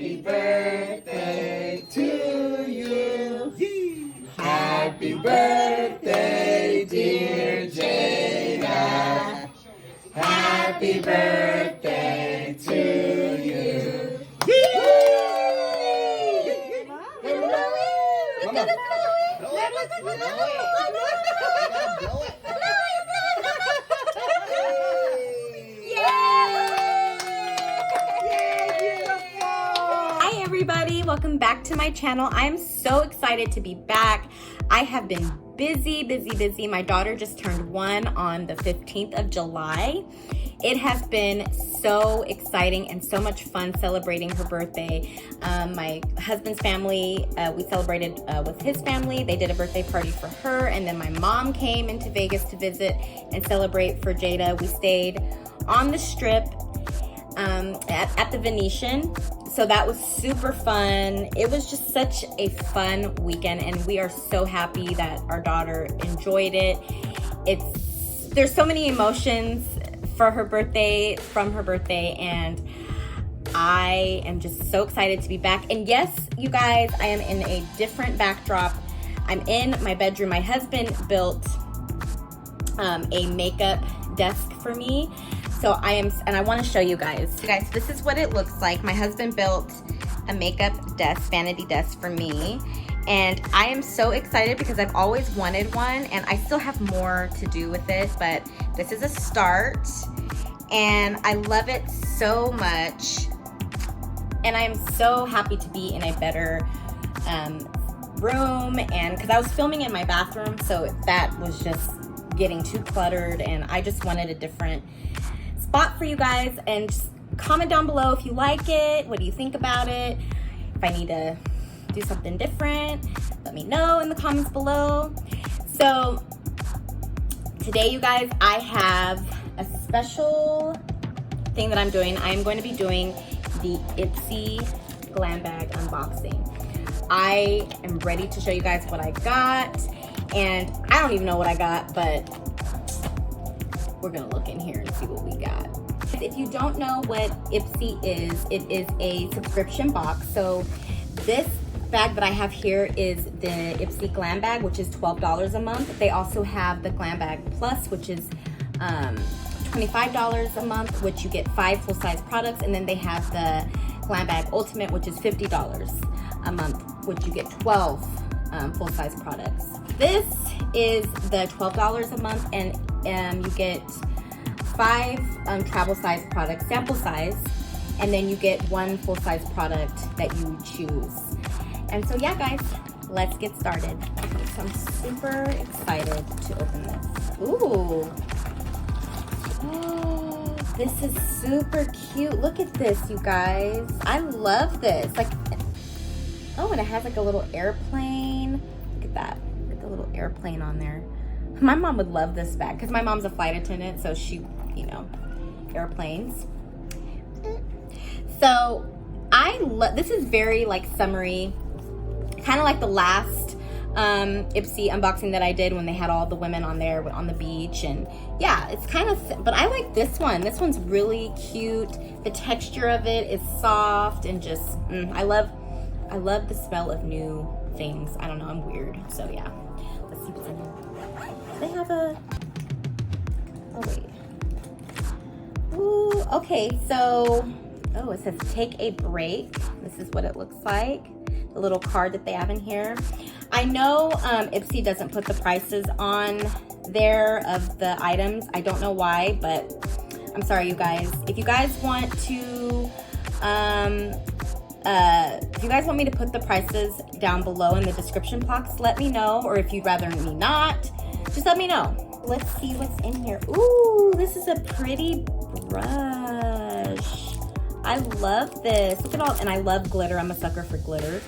Happy birthday to you. Happy birthday, dear Jada. Happy birthday to you. Hi everybody, welcome back to my channel. I'm so excited to be back. I have been busy. My daughter just turned 1 on the 15th of July. It has been so exciting and so much fun celebrating her birthday. My husband's family, we celebrated with his family. They did a birthday party for her, and then my mom came into Vegas to visit and celebrate for Jada. We stayed on the Strip at the Venetian. So that was super fun. It was just such a fun weekend, and we are so happy that our daughter enjoyed it. There's so many emotions from her birthday, and I am just so excited to be back. And yes, you guys, I am in a different backdrop. I'm in my bedroom. My husband built a makeup desk for me. So I want to show you guys. You guys, this is what it looks like. My husband built a makeup desk, vanity desk for me. And I am so excited because I've always wanted one, and I still have more to do with it, but this is a start. And I love it so much. And I'm so happy to be in a better room, and because I was filming in my bathroom, so that was just getting too cluttered, and I just wanted a different spot for you guys. And just comment down below if you like it. What do you think about it? If I need to do something different, let me know in the comments below. So today, you guys, I have a special thing that I'm doing. I'm going to be doing the Ipsy Glam Bag unboxing. I am ready to show you guys what I got, and I don't even know what I got, but we're gonna look in here and see what we got. If you don't know what Ipsy is, it is a subscription box. So this bag that I have here is the Ipsy Glam Bag, which is $12 a month. They also have the Glam Bag Plus, which is $25 a month, which you get 5 full-size products. And then they have the Glam Bag Ultimate, which is $50 a month, which you get 12 full-size products. This is the $12 a month, and you get 5 travel size products, sample size, and then you get 1 full-size product that you choose. And so yeah, guys, let's get started. So I'm super excited to open this. Ooh. Oh, this is super cute. Look at this, you guys. I love this. Like, oh, and it has like a little airplane. Look at that. Look at the little airplane on there. My mom would love this bag because my mom's a flight attendant, so she, you know, airplanes. So I love, this is very like summery, kind of like the last Ipsy unboxing that I did when they had all the women on there on the beach. And yeah, it's kind of, but I like this one. This one's really cute. The texture of it is soft and just, I love the smell of new things. I don't know, I'm weird. So yeah, let's see what's in here. They have a, oh wait. Ooh, okay, so, oh, it says take a break. This is what it looks like. The little card that they have in here. I know Ipsy doesn't put the prices on there of the items. I don't know why, but I'm sorry, you guys. If you guys want to, if you guys want me to put the prices down below in the description box, let me know. Or if you'd rather me not, just let me know. Let's see what's in here. Ooh, this is a pretty brush. I love this. Look at all, and I love glitter. I'm a sucker for glitter.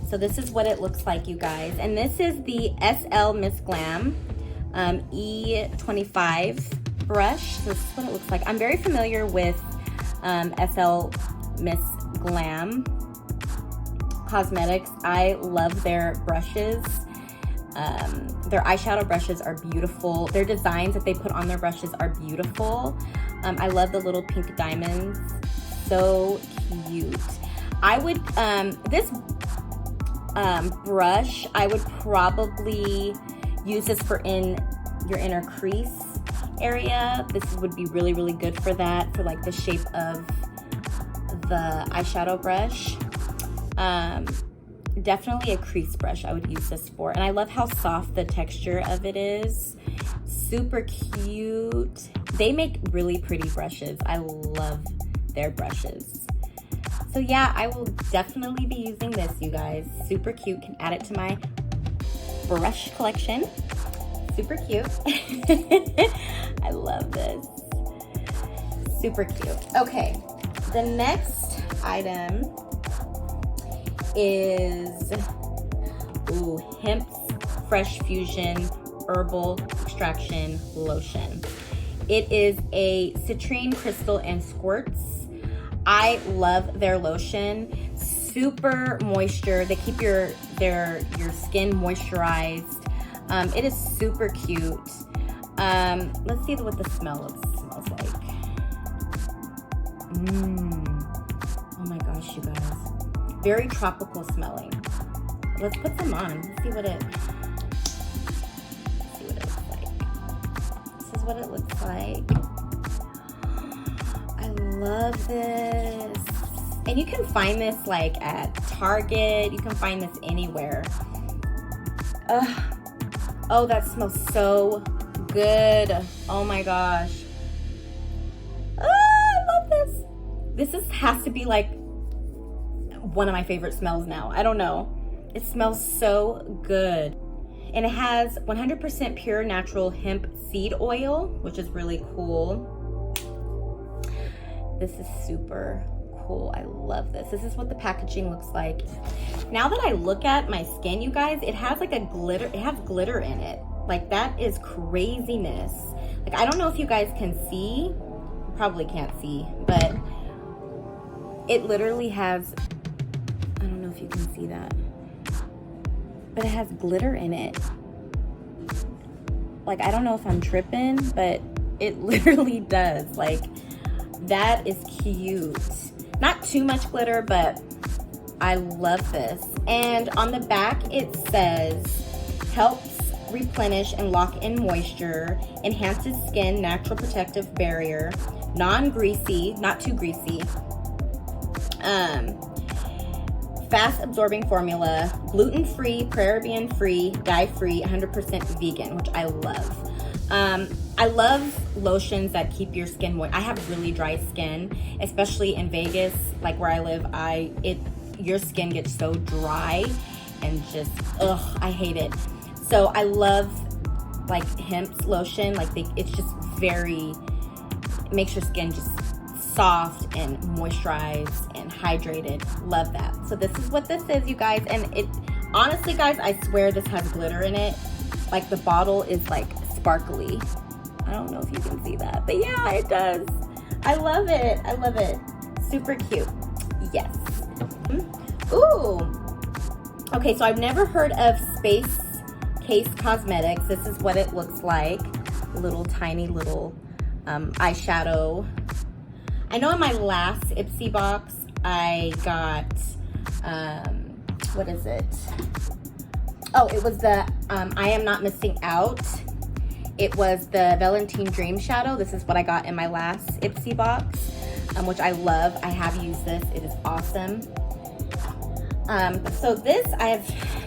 So this is what it looks like, you guys. And this is the SL Miss Glam E25 brush. So this is what it looks like. I'm very familiar with SL Miss Glam Cosmetics. I love their brushes. Their eyeshadow brushes are beautiful. Their designs that they put on their brushes are beautiful. I love the little pink diamonds. So cute. I would, this brush, I would probably use this for your inner crease area. This would be really, really good for that, for like the shape of the eyeshadow brush. Definitely a crease brush I would use this for. And I love how soft the texture of it is. Super cute. They make really pretty brushes. I love their brushes. So yeah, I will definitely be using this, you guys. Super cute. Can add it to my brush collection. Super cute. I love this. Super cute. Okay, the next item is Hemp's Fresh Fusion Herbal Extraction Lotion. It is a citrine crystal and squirts. I love their lotion. Super moisture. They keep your skin moisturized. It is super cute. Let's see what the smells like. Oh my gosh, you guys. Very tropical smelling. Let's put some on. Let's see what it looks like. This is what it looks like. I love this. And you can find this like at Target. You can find this anywhere. Oh, that smells so good. Oh my gosh. I love this. This has to be like one of my favorite smells now. I don't know. It smells so good. And it has 100% pure natural hemp seed oil, which is really cool. This is super cool. I love this. This is what the packaging looks like. Now that I look at my skin, you guys, it has like it has glitter in it. Like that is craziness. Like I don't know if you guys can see, you probably can't see, but it literally has, I don't know if you can see that, but it has glitter in it. Like, I don't know if I'm tripping, but it literally does. Like, that is cute. Not too much glitter, but I love this. And on the back, it says, helps replenish and lock in moisture, enhances skin, natural protective barrier, non-greasy, not too greasy, fast absorbing formula, gluten-free, paraben-free, dye-free, 100% vegan, which I love. I love lotions that keep your skin moist. I have really dry skin, especially in Vegas, like where I live. Your skin gets so dry and just, I hate it. So I love like hemp's lotion. Like it's just it makes your skin just soft and moisturized and hydrated. Love that. So this is what this is, you guys. And it, honestly guys, I swear this has glitter in it. Like the bottle is like sparkly. I don't know if you can see that, but yeah, it does. I love it. I love it. Super cute. Yes. Ooh. Okay, so I've never heard of Space Case Cosmetics. This is what it looks like. Little tiny little eyeshadow. I know in my last Ipsy box, I got, what is it? Oh, it was the I Am Not Missing Out. It was the Valentine Dream Shadow. This is what I got in my last Ipsy box, which I love. I have used this. It is awesome. So this,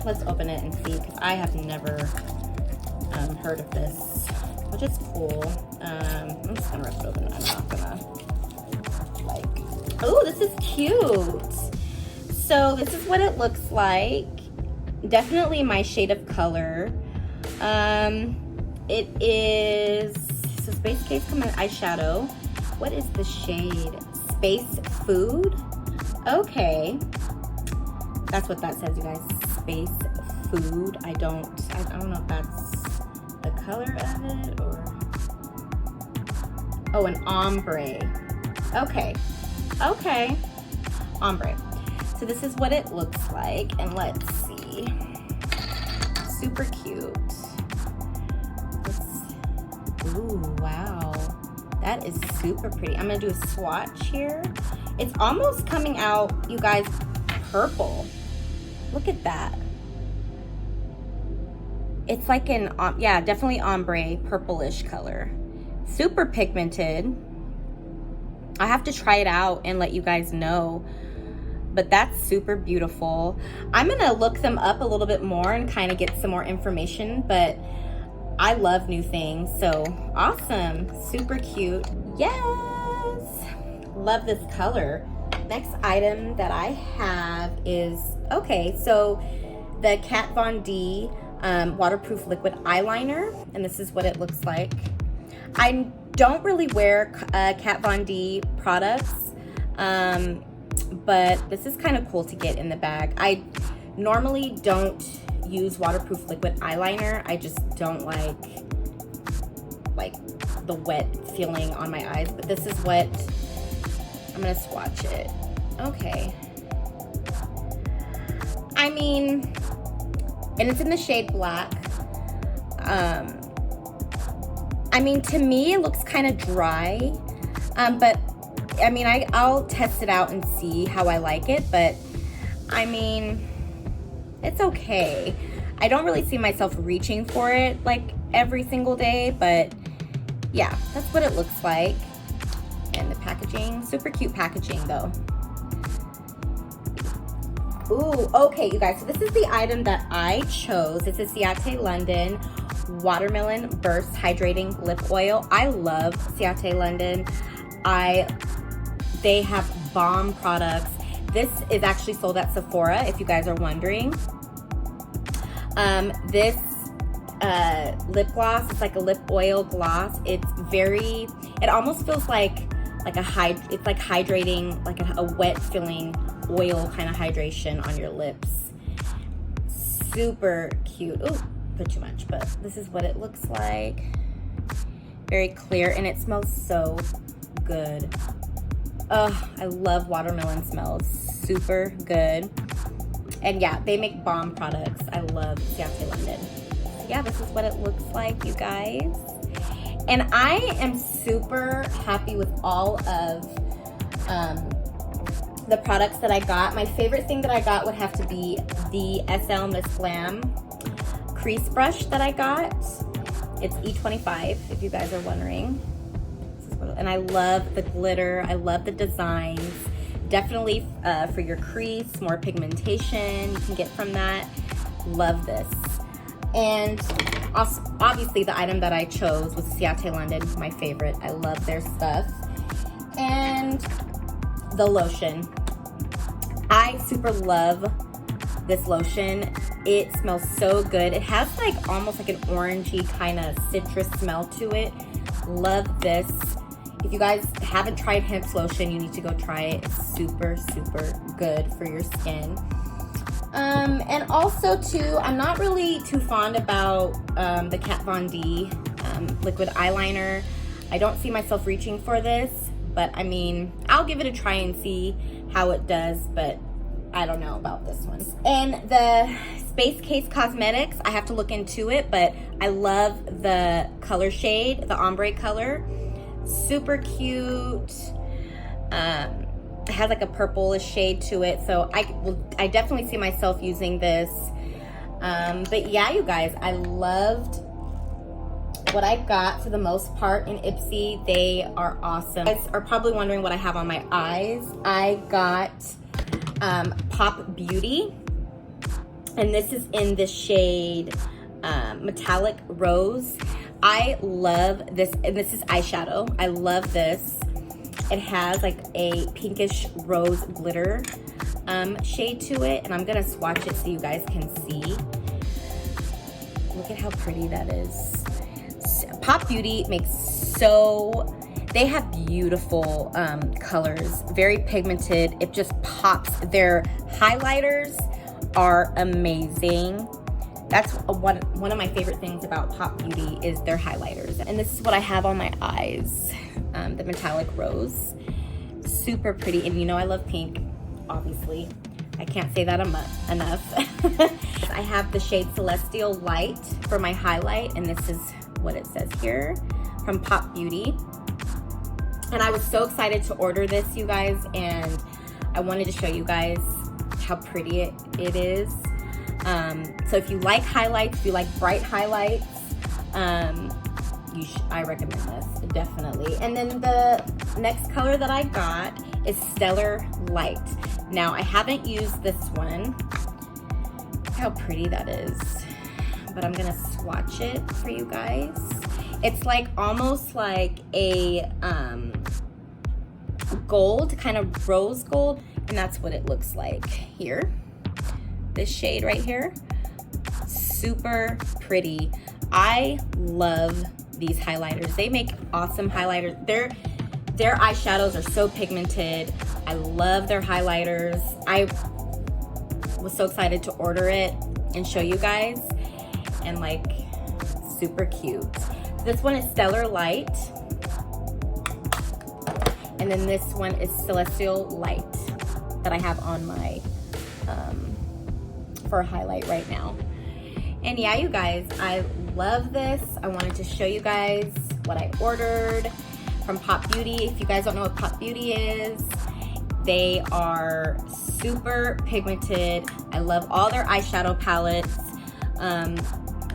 let's open it and see, because I have never heard of this, which is cool. I'm just gonna rip it open. I'm not gonna, oh, this is cute. So this is what it looks like. Definitely my shade of color. It is, so Space Case eyeshadow. What is the shade? Space Food? Okay. That's what that says, you guys. Space Food. I don't know if that's the color of it or, oh, an ombre. Okay. Okay. Ombre. So this is what it looks like, and let's see. Super cute. Ooh, wow. That is super pretty. I'm gonna do a swatch here. It's almost coming out, you guys, purple. Look at that. It's like an, yeah, definitely ombre, purplish color. Super pigmented. I have to try it out and let you guys know. But that's super beautiful. I'm gonna look them up a little bit more and kind of get some more information, but I love new things, so awesome. Super cute. Yes! Love this color. Next item that I have is, okay, so the Kat Von D waterproof liquid eyeliner, and this is what it looks like. I don't really wear Kat Von D products, but this is kind of cool to get in the bag. I normally don't use waterproof liquid eyeliner. I just don't like the wet feeling on my eyes, but this is what, I'm gonna swatch it. Okay. I mean, and it's in the shade black. I mean, to me, it looks kind of dry, but I mean, I'll test it out and see how I like it, but I mean, it's okay. I don't really see myself reaching for it like every single day, but yeah, that's what it looks like. And the packaging, super cute packaging though. Ooh, okay, you guys, so this is the item that I chose. It's a Ciate London Watermelon Burst Hydrating Lip Oil. I love Ciate London. They have bomb products. This is actually sold at Sephora, if you guys are wondering. This lip gloss, it's like a lip oil gloss. It's very, it almost feels like it's like hydrating, like a wet feeling oil kind of hydration on your lips. Super cute. Ooh, put too much, but this is what it looks like. Very clear, and it smells so good. Oh, I love watermelon smells. Super good. And yeah, they make bomb products. I love Ciate London. Yeah, this is what it looks like, you guys. And I am super happy with all of the products that I got. My favorite thing that I got would have to be the SL Miss Glam crease brush that I got. It's E25, if you guys are wondering. And I love the glitter. I love the designs. Definitely for your crease, more pigmentation you can get from that. Love this. And also, obviously the item that I chose was Ciate London, my favorite. I love their stuff. And the lotion. I super love this lotion. It smells so good. It has like almost like an orangey kind of citrus smell to it. Love this. If you guys haven't tried Hemp's lotion, you need to go try it. It's super, super good for your skin. And also too, I'm not really too fond about the Kat Von D liquid eyeliner. I don't see myself reaching for this, but I mean, I'll give it a try and see how it does, but I don't know about this one. And the Space Case Cosmetics, I have to look into it, but I love the color shade, the ombre color. Super cute. It has like a purplish shade to it, so I definitely see myself using this. But yeah, you guys, I loved what I got for the most part in Ipsy. They are awesome. You guys are probably wondering what I have on my eyes. I got Pop Beauty, and this is in the shade Metallic Rose. I love this, and this is eyeshadow. I love this. It has like a pinkish rose glitter shade to it, and I'm gonna swatch it so you guys can see. Look at how pretty that is. Pop Beauty makes they have beautiful colors, very pigmented. It just pops. Their highlighters are amazing. That's one of my favorite things about Pop Beauty is their highlighters. And this is what I have on my eyes, the Metallic Rose. Super pretty, and you know I love pink, obviously. I can't say that enough. I have the shade Celestial Light for my highlight, and this is what it says here from Pop Beauty. And I was so excited to order this, you guys, and I wanted to show you guys how pretty it is. So if you like highlights, if you like bright highlights, I recommend this, definitely. And then the next color that I got is Stellar Light. Now, I haven't used this one. Look how pretty that is. But I'm gonna swatch it for you guys. It's like almost like a gold, kind of rose gold, and that's what it looks like here. This shade right here, super pretty. I love these highlighters. They make awesome highlighters. Their eyeshadows are so pigmented. I love their highlighters. I was so excited to order it and show you guys, and like super cute. This one is Stellar Light, and then this one is Celestial Light that I have on my for a highlight right now. And yeah, you guys, I love this. I wanted to show you guys what I ordered from Pop Beauty. If you guys don't know what Pop Beauty is, they are super pigmented. I love all their eyeshadow palettes.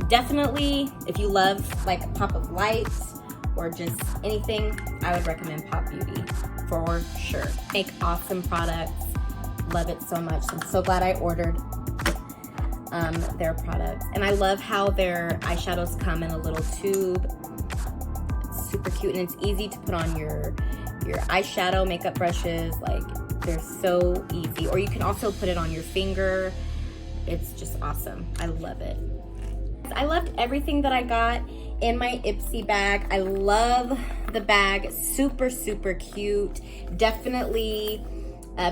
Definitely, if you love like a pop of light or just anything, I would recommend Pop Beauty for sure. Make awesome products. Love it so much. I'm so glad I ordered their products. And I love how their eyeshadows come in a little tube. It's super cute, and it's easy to put on your eyeshadow makeup brushes. Like, they're so easy. Or you can also put it on your finger. It's just awesome. I love it. I loved everything that I got in my Ipsy bag. I love the bag. Super, super cute. Definitely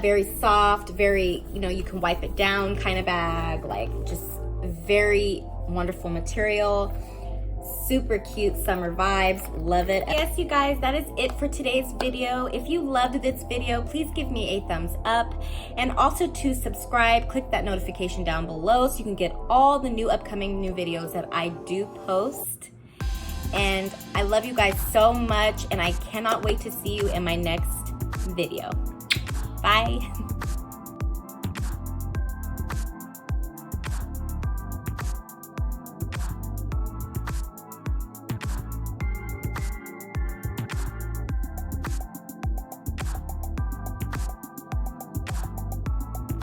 very soft, very, you know, you can wipe it down kind of bag. Like, just very wonderful material. Super cute summer vibes. Love it. Yes, you guys, that is it for today's video. If you loved this video, please give me a thumbs up, and also to subscribe. Click that notification down below so you can get all the new upcoming videos that I do post. And I love you guys so much, and I cannot wait to see you in my next video. Bye.